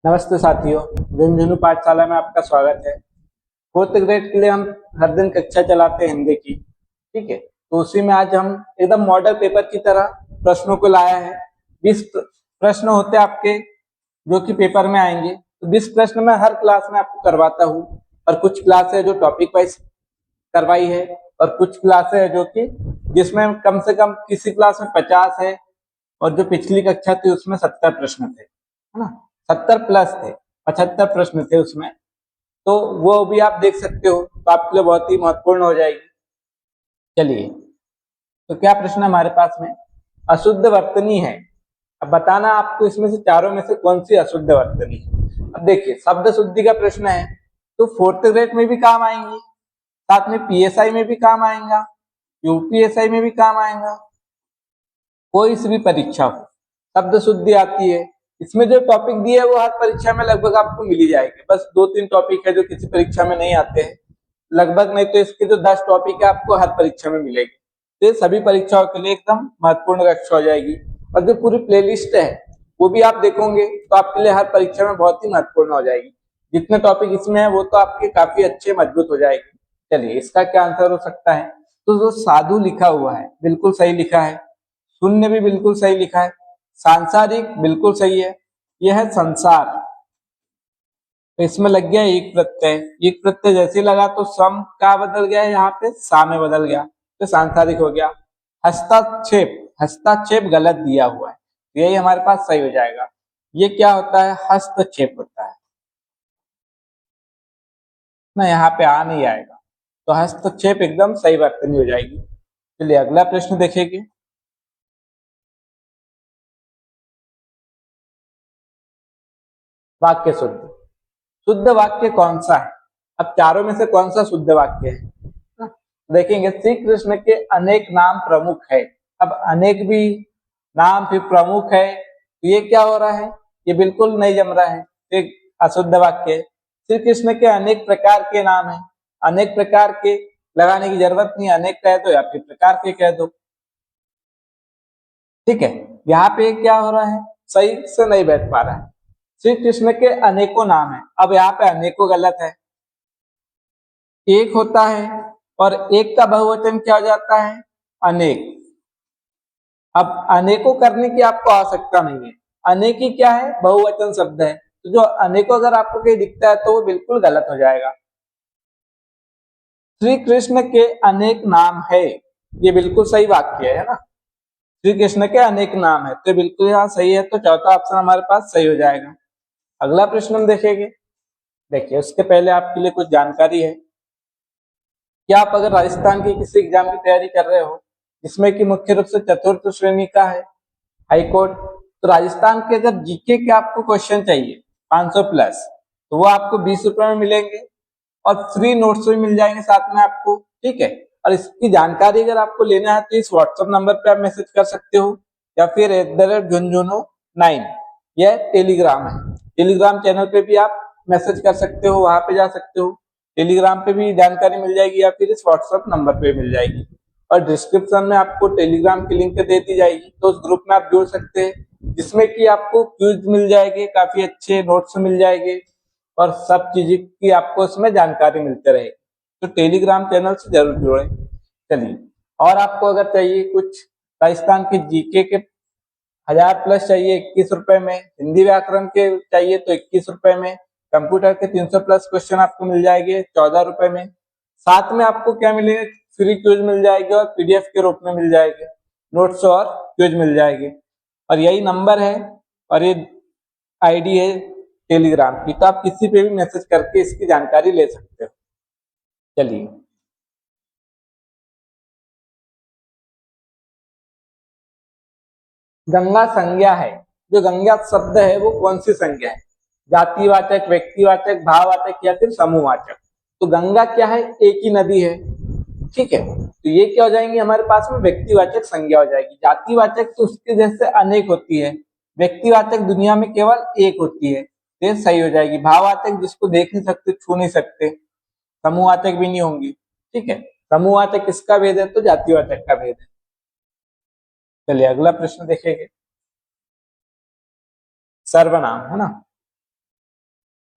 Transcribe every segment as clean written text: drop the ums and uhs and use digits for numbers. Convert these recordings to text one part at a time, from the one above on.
नमस्ते साथियों। झुंझुनू पाठशाला में आपका स्वागत है। फोर्थ ग्रेड के लिए हम हर दिन कक्षा चलाते हैं हिंदी की। ठीक है, तो उसी में आज हम एकदम मॉडल पेपर की तरह प्रश्नों को लाया है। 20 प्रश्न होते हैं आपके जो कि पेपर में आएंगे। तो 20 प्रश्न मैं हर क्लास में आपको करवाता हूँ। और कुछ क्लास है जो टॉपिक वाइज करवाई है, और कुछ क्लास है जो कि जिसमें कम से कम किसी क्लास में 50 है, और जो पिछली कक्षा थी उसमें 70 प्रश्न थे, है ना। 70 प्लस थे, 75 प्रश्न थे उसमें। तो वो भी आप देख सकते हो, तो आपके लिए बहुत ही महत्वपूर्ण हो जाएगी। चलिए, तो क्या प्रश्न है हमारे पास में? अशुद्ध वर्तनी है। अब बताना आपको इसमें से चारों में से कौन सी अशुद्ध वर्तनी है। अब देखिए, शब्द शुद्धि का प्रश्न है, तो फोर्थ ग्रेड में भी काम आएंगी, साथ में पीएसआई में भी काम आएगा, यूपीएसआई में भी काम आएगा। कोई सी भी परीक्षा हो, शब्द शुद्धि आती है। इसमें जो टॉपिक दिए है वो हर परीक्षा में लगभग आपको मिल ही जाएंगे। बस 2-3 टॉपिक है जो किसी परीक्षा में नहीं आते हैं, लगभग नहीं तो इसके जो 10 टॉपिक है आपको हर परीक्षा में मिलेगी। तो ये सभी परीक्षाओं के लिए एकदम महत्वपूर्ण कक्षा हो जाएगी। और जो पूरी प्लेलिस्ट है वो भी आप देखोगे तो आपके लिए हर परीक्षा में बहुत ही महत्वपूर्ण हो जाएगी। जितने टॉपिक इसमें है वो तो आपके काफी अच्छे मजबूत हो जाएंगे। चलिए, इसका क्या आंसर हो सकता है? तो जो साधु लिखा हुआ है बिल्कुल सही लिखा है, शून्य भी बिल्कुल सही लिखा है, सांसारिक बिल्कुल सही है, यह है संसार। तो इसमें लग गया एक प्रत्यय, एक प्रत्यय जैसे लगा तो सम का बदल गया, यहाँ पे सा में बदल गया, तो सांसारिक हो गया। हस्ताक्षेप, हस्ताक्षेप गलत दिया हुआ है, तो यही हमारे पास सही हो जाएगा। ये क्या होता है? हस्तक्षेप होता है ना, यहाँ पे आ नहीं आएगा, तो हस्तक्षेप एकदम सही वर्तनी हो जाएगी। चलिए अगला प्रश्न देखेंगे। वाक्य शुद्ध, शुद्ध वाक्य कौन सा है? अब चारों में से कौन सा शुद्ध वाक्य है? देखेंगे, श्री कृष्ण के अनेक नाम प्रमुख है। अब अनेक भी नाम फिर प्रमुख है, तो ये क्या हो रहा है? ये बिल्कुल नहीं जम रहा है, एक अशुद्ध वाक्य है। श्री कृष्ण के अनेक प्रकार के नाम है, अनेक प्रकार के लगाने की जरूरत नहीं, अनेक कह दो या फिर प्रकार के कह दो। ठीक है, यहाँ पे क्या हो रहा है? सही से नहीं बैठ पा रहा है। श्री कृष्ण के अनेकों नाम है, अब यहाँ पे अनेकों गलत है, एक होता है, और एक का बहुवचन क्या हो जाता है? अनेक। अब अनेकों करने की आपको आवश्यकता नहीं है, अनेक ही क्या है? बहुवचन शब्द है। तो जो अनेकों अगर आपको कहीं दिखता है तो वो बिल्कुल गलत हो जाएगा। श्री कृष्ण के अनेक नाम है, ये बिल्कुल सही वाक्य है ना। श्री कृष्ण के अनेक नाम है, तो बिल्कुल यहाँ सही है, तो चौथा ऑप्शन हमारे पास सही हो जाएगा। अगला प्रश्न हम देखेंगे। देखिए, उसके पहले आपके लिए कुछ जानकारी है कि आप अगर राजस्थान की किसी एग्जाम की तैयारी कर रहे हो जिसमें कि मुख्य रूप से चतुर्थ श्रेणी का है, हाई कोर्ट, तो राजस्थान के अगर जीके के आपको क्वेश्चन चाहिए 500 प्लस, तो वो आपको 20 रुपए में मिलेंगे, और फ्री नोट्स भी मिल जाएंगे साथ में आपको। ठीक है, और इसकी जानकारी अगर आपको लेना है तो इस व्हाट्सएप नंबर पे आप मैसेज कर सकते हो, या फिर @झुंझुनू9 यह टेलीग्राम है, टेलीग्राम चैनल पे भी आप मैसेज कर सकते हो, वहां पे जा सकते हो, टेलीग्राम पे भी जानकारी मिल जाएगी, या फिर इस व्हाट्सएप नंबर पे मिल जाएगी। और डिस्क्रिप्शन में आपको टेलीग्राम की लिंक दे दी जाएगी, तो उस ग्रुप में आप जुड़ सकते हैं, जिसमें कि आपको क्विज मिल जाएंगे, काफी अच्छे नोट्स मिल जाएंगे, और सब चीज की आपको उसमें जानकारी मिलते रहेगी। तो टेलीग्राम चैनल से जरूर जुड़े। चलिए, और आपको अगर चाहिए कुछ राजस्थान के जीके के 1000 प्लस चाहिए 21 रुपए में, हिंदी व्याकरण के चाहिए तो 21 रुपए में, कंप्यूटर के 300 प्लस क्वेश्चन आपको मिल जाएंगे 14 रुपए में, साथ में आपको क्या मिलेगा? फ्री क्विज मिल जाएगी, और पीडीएफ के रूप में मिल जाएगी, नोट्स और क्विज मिल जाएगी। और यही नंबर है, और ये आईडी है टेलीग्राम की, तो आप किसी पे भी मैसेज करके इसकी जानकारी ले सकते हो। चलिए, गंगा संज्ञा है, जो गंगा शब्द है वो कौन सी संज्ञा है? जातिवाचक, व्यक्तिवाचक, भाववाचक, या फिर समूहवाचक? तो गंगा क्या है? एक ही नदी है। ठीक है, तो ये क्या हो जाएंगे हमारे पास में? व्यक्तिवाचक संज्ञा हो जाएगी। जातिवाचक तो उसके जैसे अनेक होती है, व्यक्तिवाचक दुनिया में केवल एक होती है, ये सही हो जाएगी। भाववाचक जिसको देख नहीं सकते, छू नहीं सकते, समूहवाचक भी नहीं होंगी। ठीक है, समूहवाचक किसका भेद है? तो जातिवाचक का भेद है। चलिए अगला प्रश्न देखेंगे। सर्वनाम है ना,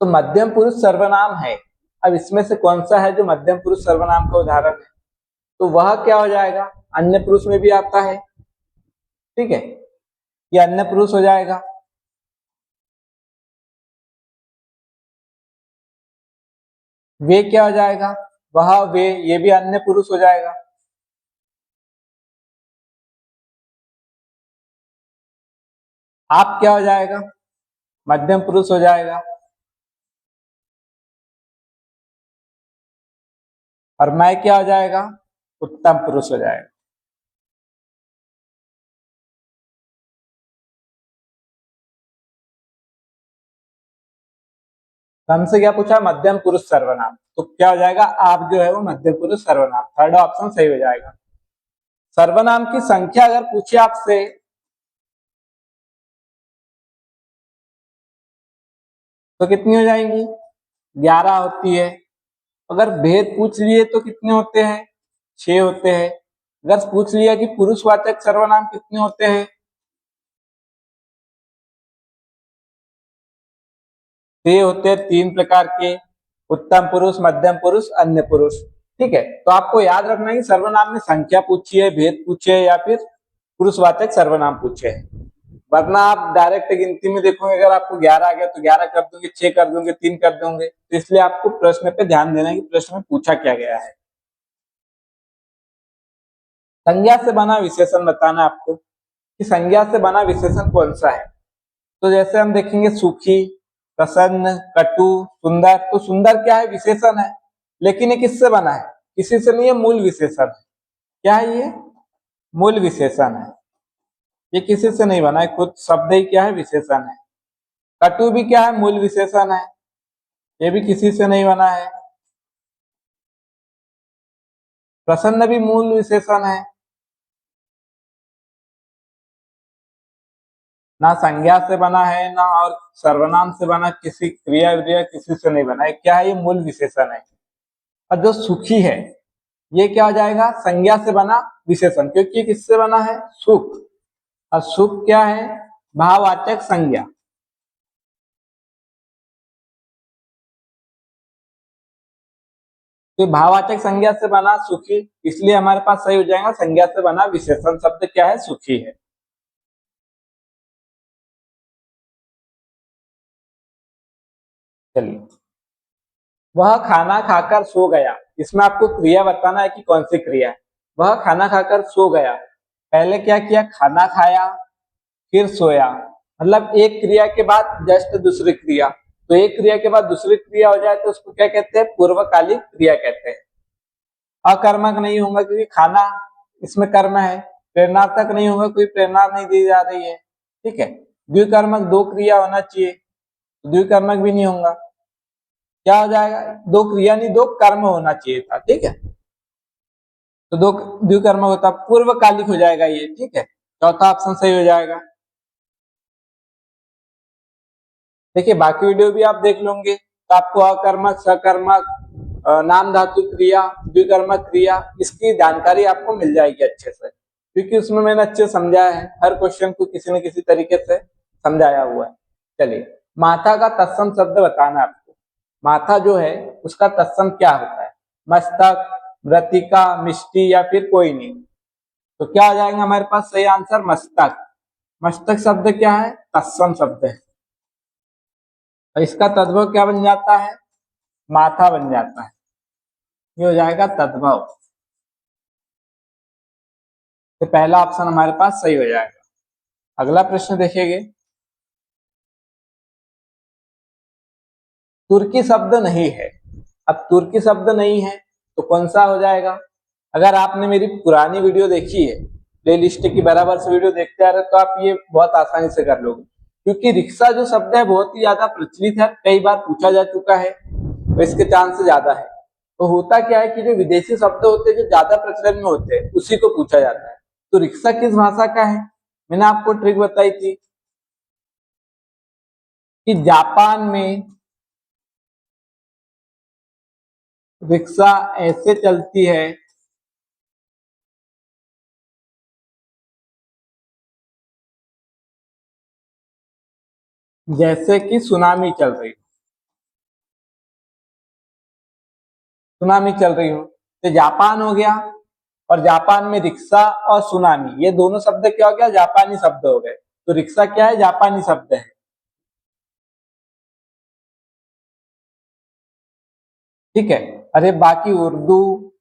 तो मध्यम पुरुष सर्वनाम है। अब इसमें से कौन सा है जो मध्यम पुरुष सर्वनाम का उदाहरण है? तो वह क्या हो जाएगा? अन्य पुरुष में भी आता है, ठीक है, ये अन्य पुरुष हो जाएगा। वे क्या हो जाएगा? वह वे, ये भी अन्य पुरुष हो जाएगा। आप क्या हो जाएगा? मध्यम पुरुष हो जाएगा। और मैं क्या हो जाएगा? उत्तम पुरुष हो जाएगा। तो हमसे क्या पूछा? मध्यम पुरुष सर्वनाम। तो क्या हो जाएगा? आप जो है वो मध्यम पुरुष सर्वनाम, थर्ड ऑप्शन सही हो जाएगा। सर्वनाम की संख्या अगर पूछे आपसे तो कितनी हो जाएंगी? 11 होती है। अगर भेद पूछ लिए तो कितने होते हैं? 6 होते हैं। अगर पूछ लिया कि पुरुषवाचक सर्वनाम कितने होते हैं, तो ये होते हैं 3 प्रकार के: उत्तम पुरुष, मध्यम पुरुष, अन्य पुरुष। ठीक है, तो आपको याद रखना है कि सर्वनाम में संख्या पूछी है, भेद पूछे है, या फिर पुरुषवाचक सर्वनाम पूछे है। वरना आप डायरेक्ट गिनती में देखोगे, अगर आपको 11 आ गया तो 11 कर दोगे, 6 कर दोगे, 3 कर दोगे। तो इसलिए आपको प्रश्न पे ध्यान देना है कि प्रश्न में पूछा क्या गया है। संज्ञा से बना विशेषण बताना आपको कि संज्ञा से बना विशेषण कौन सा है। तो जैसे हम देखेंगे सुखी, प्रसन्न, कटु, सुंदर। तो सुंदर क्या है? विशेषण है, लेकिन ये किससे बना है? किसी से नहीं है, मूल विशेषण है। क्या है ये? मूल विशेषण है। ये किसी से नहीं बना है, खुद शब्द ही क्या है? विशेषण है। कटु भी क्या है? मूल विशेषण है। ये भी किसी से नहीं बना है। प्रसन्न भी मूल विशेषण है। ना संज्ञा से बना है, ना और सर्वनाम से बना, किसी क्रिया विक्रिया किसी से नहीं बना है। क्या है? ये मूल विशेषण है। और जो सुखी है, ये क्या हो जाएगा? संज्ञा से बना विशेषण, क्योंकि किससे बना है? सुख। और सुख क्या है? भाववाचक संज्ञा। तो भाववाचक संज्ञा से बना सुखी, इसलिए हमारे पास सही हो जाएगा संज्ञा से बना विशेषण शब्द क्या है? सुखी है। चलिए, वह खाना खाकर सो गया। इसमें आपको क्रिया बताना है कि कौन सी क्रिया है। वह खाना खाकर सो गया, पहले क्या किया? खाना खाया, फिर सोया। मतलब एक क्रिया के बाद जस्ट दूसरी क्रिया। तो एक क्रिया के बाद दूसरी क्रिया हो जाए तो उसको क्या कहते हैं? पूर्वकालिक क्रिया कहते हैं। अकर्मक नहीं होगा क्योंकि खाना इसमें कर्म है। प्रेरणार्थक नहीं होगा, कोई प्रेरणा नहीं दी जा रही है। ठीक है। द्विकर्मक, दो क्रिया होना चाहिए, द्विकर्मक भी नहीं होगा। क्या हो जाएगा? दो क्रिया नहीं, दो कर्म होना चाहिए था। ठीक है, तो दो द्विकर्मक होता, पूर्वकालिक हो जाएगा ये। ठीक है, चौथा ऑप्शन सही हो जाएगा। देखिए, बाकी वीडियो भी आप देख लोगे तो आपको अकर्मक, सकर्मक, नाम धातु क्रिया, द्विकर्मक क्रिया, इसकी जानकारी आपको मिल जाएगी अच्छे से, क्योंकि उसमें मैंने अच्छे समझाया है। हर क्वेश्चन को किसी न किसी तरीके से समझाया हुआ है। चलिए, माथा का तत्सम शब्द बताना है आपको। माथा जो है उसका तत्सम क्या होता है? मस्तक, मृतिका, मिष्टि, या फिर कोई नहीं। तो क्या आ जाएगा हमारे पास सही आंसर? मस्तक। मस्तक शब्द क्या है? तत्सम शब्द है। और इसका तद्भव क्या बन जाता है? माथा बन जाता है। ये हो जाएगा तद्भव। तो पहला ऑप्शन हमारे पास सही हो जाएगा। अगला प्रश्न देखेंगे। तुर्की शब्द नहीं है। अब तुर्की शब्द नहीं है तो कौन सा हो जाएगा? अगर आपने मेरी पुरानी वीडियो देखी है, प्ले लिस्ट की बराबर से वीडियो देखते आ रहे, तो आप ये बहुत आसानी से कर लोगे, क्योंकि रिक्शा जो शब्द है बहुत ही ज्यादा प्रचलित है, कई बार पूछा जा चुका है, तो इसके चांस ज्यादा है। तो होता क्या है कि जो विदेशी शब्द होते हैं जो ज्यादा प्रचलन में होते हैं उसी को पूछा जाता है। तो रिक्शा किस भाषा का है? मैंने आपको ट्रिक बताई थी कि जापान में रिक्शा ऐसे चलती है जैसे कि सुनामी चल रही। सुनामी चल रही हो, तो जापान हो गया, और जापान में रिक्शा और सुनामी ये दोनों शब्द क्या हो गया, जापानी शब्द हो गए। तो रिक्शा क्या है, जापानी शब्द है। ठीक है। अरे बाकी उर्दू,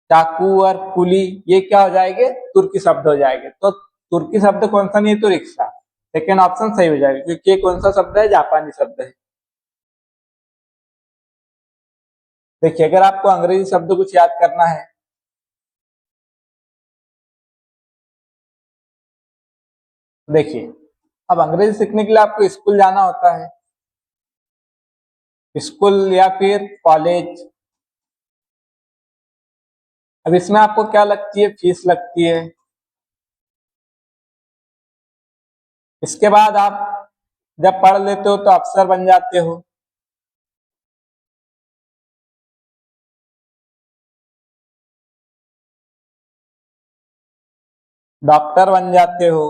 चाकू और कुली ये क्या हो जाएंगे, तुर्की शब्द हो जाएंगे। तो तुर्की शब्द कौन सा नहीं है, तो रिक्शा। सेकेंड ऑप्शन सही हो जाएगा, क्योंकि ये कौन सा शब्द है, जापानी शब्द है। देखिए, अगर आपको अंग्रेजी शब्द कुछ याद करना है, देखिए, अब अंग्रेजी सीखने के लिए आपको स्कूल जाना होता है, स्कूल या फिर कॉलेज। अब इसमें आपको क्या लगती है, फीस लगती है। इसके बाद आप जब पढ़ लेते हो तो अफसर बन जाते हो, डॉक्टर बन जाते हो।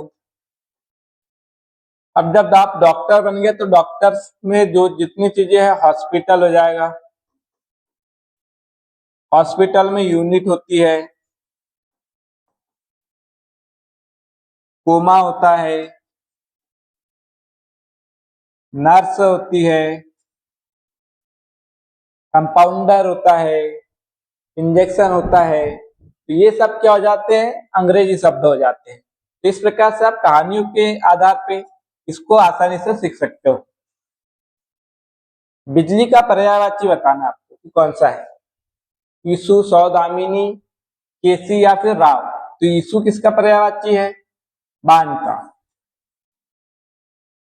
अब जब आप डॉक्टर बन गए तो डॉक्टर्स में जो जितनी चीजें हैं, हॉस्पिटल हो जाएगा, हॉस्पिटल में यूनिट होती है, कोमा होता है, नर्स होती है, कंपाउंडर होता है, इंजेक्शन होता है। तो ये सब क्या हो जाते हैं, अंग्रेजी शब्द हो जाते हैं। तो इस प्रकार से आप कहानियों के आधार पे इसको आसानी से सीख सकते हो। बिजली का पर्यायवाची बताना आपको कि कौन सा है, यीशु, सौदामिनी, केसी या फिर राव। तो यीशु किसका पर्यायवाची है, बाण का,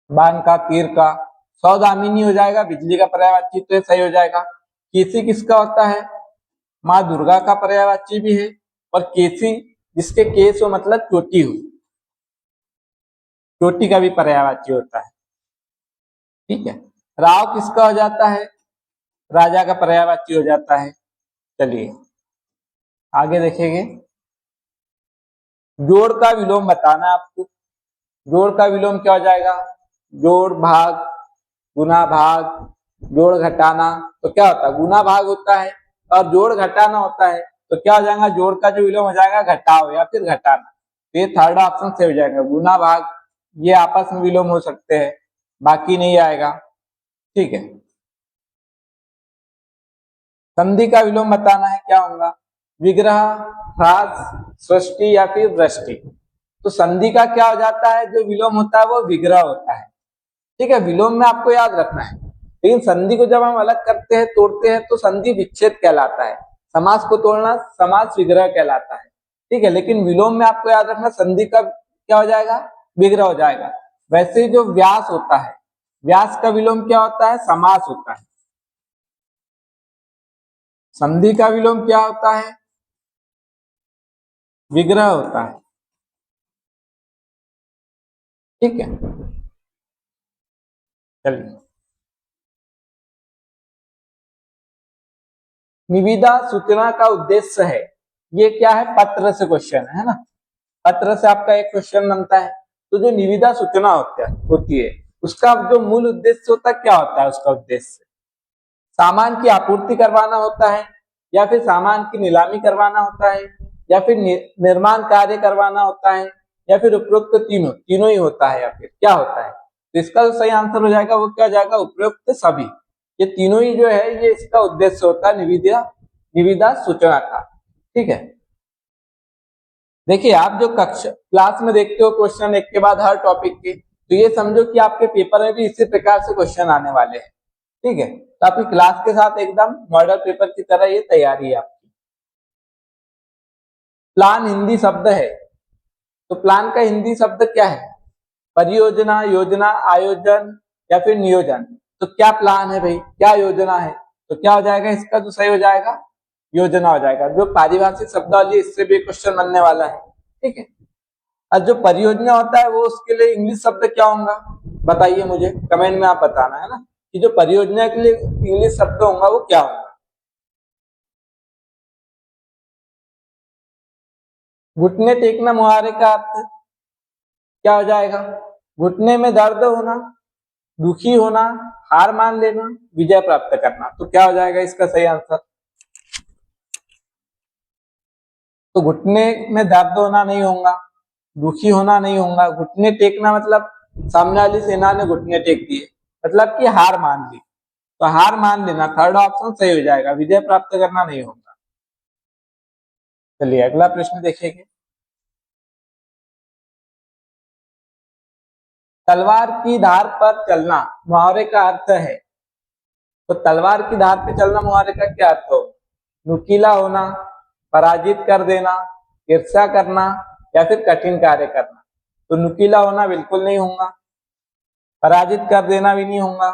बाण का, तीर का। सौदामिनी हो जाएगा बिजली का पर्यायवाची, तो ये सही हो जाएगा। केसी किसका होता है, माँ दुर्गा का पर्यायवाची भी है। और केसी जिसके केस हो मतलब चोटी हो, चोटी का भी पर्यायवाची होता है। ठीक है। राव किसका हो जाता है, राजा का पर्यायवाची हो जाता है। चलिए आगे देखेंगे। जोड़ का विलोम बताना है आपको। जोड़ का विलोम क्या हो जाएगा, जोड़ भाग, गुना भाग, जोड़ घटाना। तो क्या होता है, गुना भाग होता है और जोड़ घटाना होता है। तो क्या हो जाएगा, जोड़ का जो विलोम हो जाएगा घटाओ या फिर घटाना। तो ये थर्ड ऑप्शन से हो जाएगा, गुना भाग ये आपस में विलोम हो सकते हैं, बाकी नहीं आएगा। ठीक है। संधि का विलोम बताना है, क्या होगा, विग्रह, ह्रास, सृष्टि या फिर वृष्टि। तो संधि का क्या हो जाता है, जो विलोम होता है वो विग्रह होता है। ठीक है, विलोम में आपको याद रखना है। लेकिन संधि को जब हम अलग करते हैं, तोड़ते हैं, तो संधि विच्छेद कहलाता है। समास को तोड़ना समास विग्रह कहलाता है। ठीक है, लेकिन विलोम में आपको याद रखना संधि का क्या हो जाएगा, विग्रह हो जाएगा। वैसे जो व्यास होता है, व्यास का विलोम क्या होता है, समास होता है। संधि का विलोम क्या होता है, विग्रह होता है। ठीक है, चलिए। निविदा सूचना का उद्देश्य है, ये क्या है, पत्र से क्वेश्चन है ना, पत्र से आपका एक क्वेश्चन बनता है। तो जो निविदा सूचना होती है उसका जो मूल उद्देश्य होता है, क्या होता है उसका उद्देश्य, सामान की आपूर्ति करवाना होता है, या फिर सामान की नीलामी करवाना होता है, या फिर निर्माण कार्य करवाना होता है, या फिर उपरोक्त तीनों तीनों ही होता है, या फिर क्या होता है। तो इसका जो सही आंसर हो जाएगा वो क्या हो जाएगा, उपरोक्त सभी। ये तीनों ही जो है ये इसका उद्देश्य होता है निविदा निविदा सूचना का। ठीक है। देखिए, आप जो कक्षा क्लास में देखते हो क्वेश्चन एक के बाद हर टॉपिक के, तो ये समझो कि आपके पेपर में भी इसी प्रकार से क्वेश्चन आने वाले हैं। ठीक है, तो आपकी क्लास के साथ एकदम मॉडल पेपर की तरह ये तैयारी है आपकी। प्लान हिंदी शब्द है, तो प्लान का हिंदी शब्द क्या है, परियोजना, योजना, आयोजन या फिर नियोजन। तो क्या प्लान है भाई, क्या योजना है, तो क्या हो जाएगा इसका जो सही हो जाएगा, योजना हो जाएगा। जो पारिभाषिक शब्दावली इससे भी क्वेश्चन बनने वाला है। ठीक है। और जो परियोजना होता है वो उसके लिए इंग्लिश शब्द क्या होगा, बताइए मुझे कमेंट में, आप बताना है ना कि जो परियोजना के लिए इंग्लिश शब्द होगा वो क्या होगा। घुटने टेकना मुहावरे का अर्थ क्या हो जाएगा, घुटने में दर्द होना, दुखी होना, हार मान लेना, विजय प्राप्त करना। तो क्या हो जाएगा इसका सही आंसर, तो घुटने में दर्द होना नहीं होगा, दुखी होना नहीं होगा। घुटने टेकना मतलब सामने वाली सेना ने घुटने टेक दिए, मतलब कि हार मान ली। तो हार मान लेना, थर्ड ऑप्शन सही हो जाएगा, विजय प्राप्त करना नहीं होगा। चलिए अगला प्रश्न देखेंगे। तलवार की धार पर चलना मुहावरे का अर्थ है। तो तलवार की धार पे चलना मुहावरे का क्या अर्थ हो? नुकीला होना, पराजित कर देना, ईर्ष्या करना, या फिर कठिन कार्य करना। तो नुकीला होना बिल्कुल नहीं होगा, पराजित कर देना भी नहीं होगा,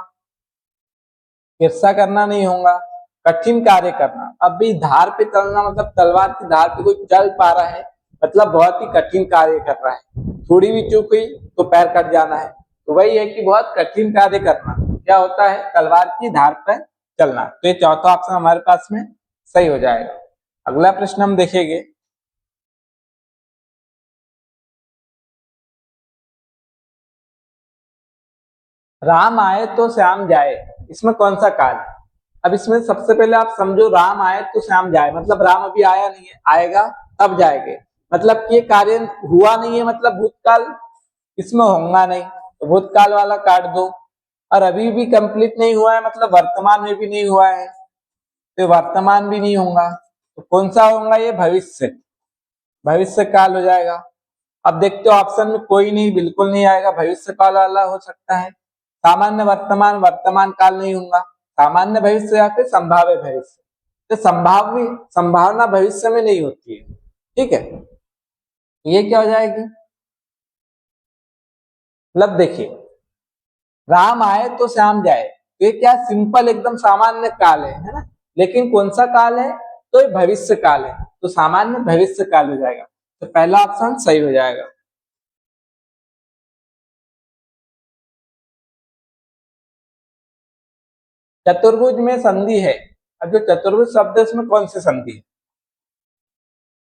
ईर्ष्या करना नहीं होगा, कठिन कार्य करना। अब भी धार पे चलना मतलब तलवार की धार पे कोई चल पा रहा है, मतलब बहुत ही कठिन कार्य कर रहा है। थोड़ी भी चूक हुई तो पैर कट जाना है। तो वही है कि बहुत कठिन कार्य करना क्या होता है? तलवार की धार पर चलना। तो ये चौथा ऑप्शन हमारे पास में सही हो जाएगा। अगला प्रश्न हम देखेंगे। राम आए तो श्याम जाए, इसमें कौन सा काल है? अब इसमें सबसे पहले आप समझो, राम आए तो श्याम जाए मतलब राम अभी आया नहीं है, आएगा तब जाएंगे। मतलब कि ये कार्य हुआ नहीं है, मतलब भूतकाल इसमें होगा नहीं, तो भूतकाल वाला काट दो। और अभी भी कंप्लीट नहीं हुआ है मतलब वर्तमान में भी नहीं हुआ है, तो वर्तमान भी नहीं होगा। तो कौन सा होगा? ये भविष्य, भविष्य काल हो जाएगा। अब देखते हो ऑप्शन में कोई नहीं, बिल्कुल नहीं आएगा। भविष्य काल वाला हो सकता है, सामान्य वर्तमान, वर्तमान काल नहीं होगा, सामान्य भविष्य या फिर संभाव्य भविष्य। तो संभाव्य संभावना भविष्य में नहीं होती है, ठीक है। ये क्या हो जाएगी? मतलब देखिए, राम आए तो श्याम जाए, तो ये क्या सिंपल एकदम सामान्य काल है ना। लेकिन कौन सा काल है? तो ये भविष्य काल है, तो सामान्य भविष्य काल हो जाएगा। तो पहला ऑप्शन सही हो जाएगा। चतुर्भुज में संधि है। अब जो चतुर्भुज शब्द है उसमें कौन सी संधि है?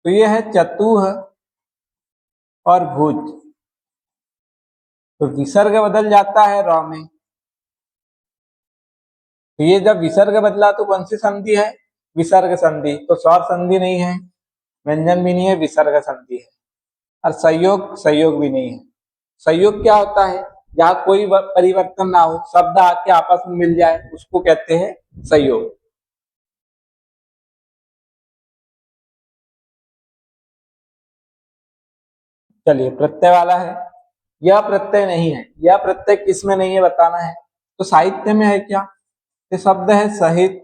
तो ये है चतुह और भुज। तो विसर्ग बदल जाता है रॉ में। तो ये जब विसर्ग बदला तो कौन सी संधि है? विसर्ग संधि। तो स्वर संधि नहीं है, व्यंजन भी नहीं है, विसर्ग संधि है। और संयोग, संयोग भी नहीं है। संयोग क्या होता है? जहां कोई परिवर्तन ना हो, शब्द आके आपस में मिल जाए, उसको कहते हैं संयोग। चलिए प्रत्यय वाला है। यह प्रत्यय नहीं है, यह प्रत्यय किसमें नहीं है बताना है। तो साहित्य में है क्या? ये शब्द है सहित,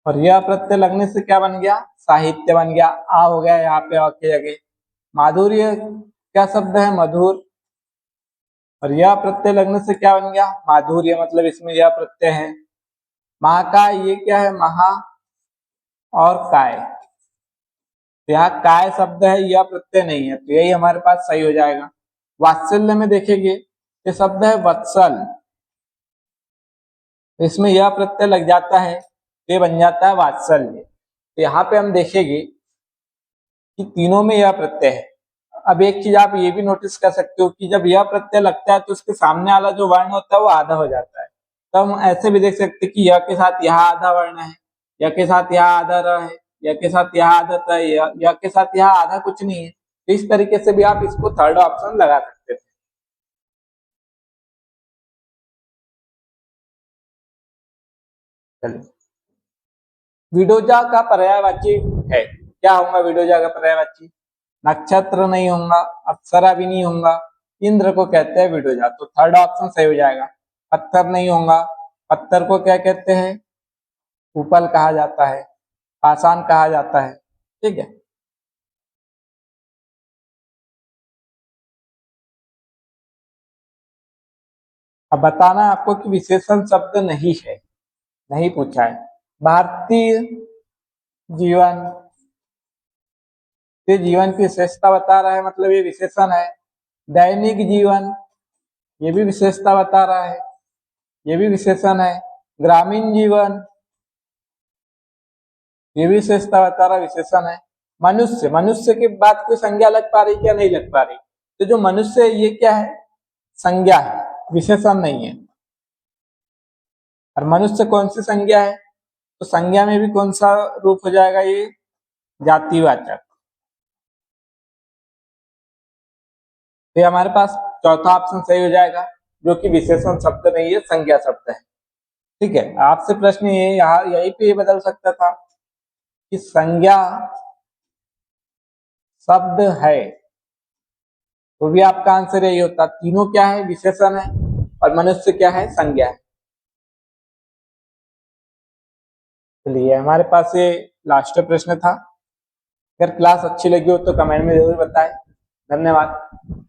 और यह प्रत्यय लगने से क्या बन गया? साहित्य बन गया। आ हो गया यहाँ पे, आ की जगह। माधुर्य क्या शब्द है? मधुर, और यह प्रत्यय लगने से क्या बन गया? माधुर्य, मतलब इसमें यह प्रत्यय है। महाकाय, ये क्या है? महा और काय, तो यहाँ काय शब्द है, यह प्रत्यय नहीं है, तो यही हमारे पास सही हो जाएगा। वात्सल्य में देखेंगे, ये शब्द है वत्सल, तो इसमें यह प्रत्यय लग जाता है, ये बन जाता है वात्सल्य। तो यहाँ पे हम देखेंगे कि तीनों में यह प्रत्यय है। अब एक चीज आप ये भी नोटिस कर सकते हो कि जब यह प्रत्यय लगता है तो उसके सामने वाला जो वर्ण होता है वो आधा हो जाता है। तो हम ऐसे भी देख सकते हैं कि यह के साथ यहाँ आधा वर्ण है, यह के साथ यहाँ आधा र है, यह के साथ यहाँ आधा त है, यह के साथ यहाँ आधा कुछ नहीं है। तो इस तरीके से भी आप इसको थर्ड ऑप्शन लगा सकते थे। चलिए, विडोजा का पर्यायवाची है, क्या होगा विडोजा का पर्यायवाची? नक्षत्र नहीं होगा, अप्सरा भी नहीं होगा, इंद्र को कहते हैं विडोजा। तो थर्ड ऑप्शन सही हो जाएगा। पत्थर नहीं होगा, पत्थर को क्या कहते हैं? उपल कहा जाता है, पाषाण कहा जाता है, ठीक है। अब बताना है आपको कि विशेषण शब्द नहीं है, नहीं पूछा है। भारतीय जीवन, ये जीवन की विशेषता बता रहा है, मतलब ये विशेषण है। दैनिक जीवन, ये भी विशेषता बता रहा है, ये भी विशेषण है। ग्रामीण जीवन, ये भी विशेषता बता रहा, विशेषण है। मनुष्य, मनुष्य की बात कोई संज्ञा लग पा रही क्या? नहीं लग पा रही। तो जो मनुष्य है ये क्या है? संज्ञा है, विशेषण नहीं है। और मनुष्य कौन सी संज्ञा है? तो संज्ञा में भी कौन सा रूप हो जाएगा? ये जातिवाचक। तो ये हमारे पास चौथा ऑप्शन सही हो जाएगा, जो कि विशेषण शब्द नहीं है, संज्ञा शब्द है। ठीक है, आपसे प्रश्न ये यहाँ यही पे ये बदल सकता था कि संज्ञा शब्द है, तो भी आपका आंसर यही होता। तीनों क्या है, विशेषण है, और मनुष्य क्या है, संज्ञा है। चलिए, हमारे पास ये लास्ट प्रश्न था। अगर क्लास अच्छी लगी हो तो कमेंट में जरूर बताएं। धन्यवाद।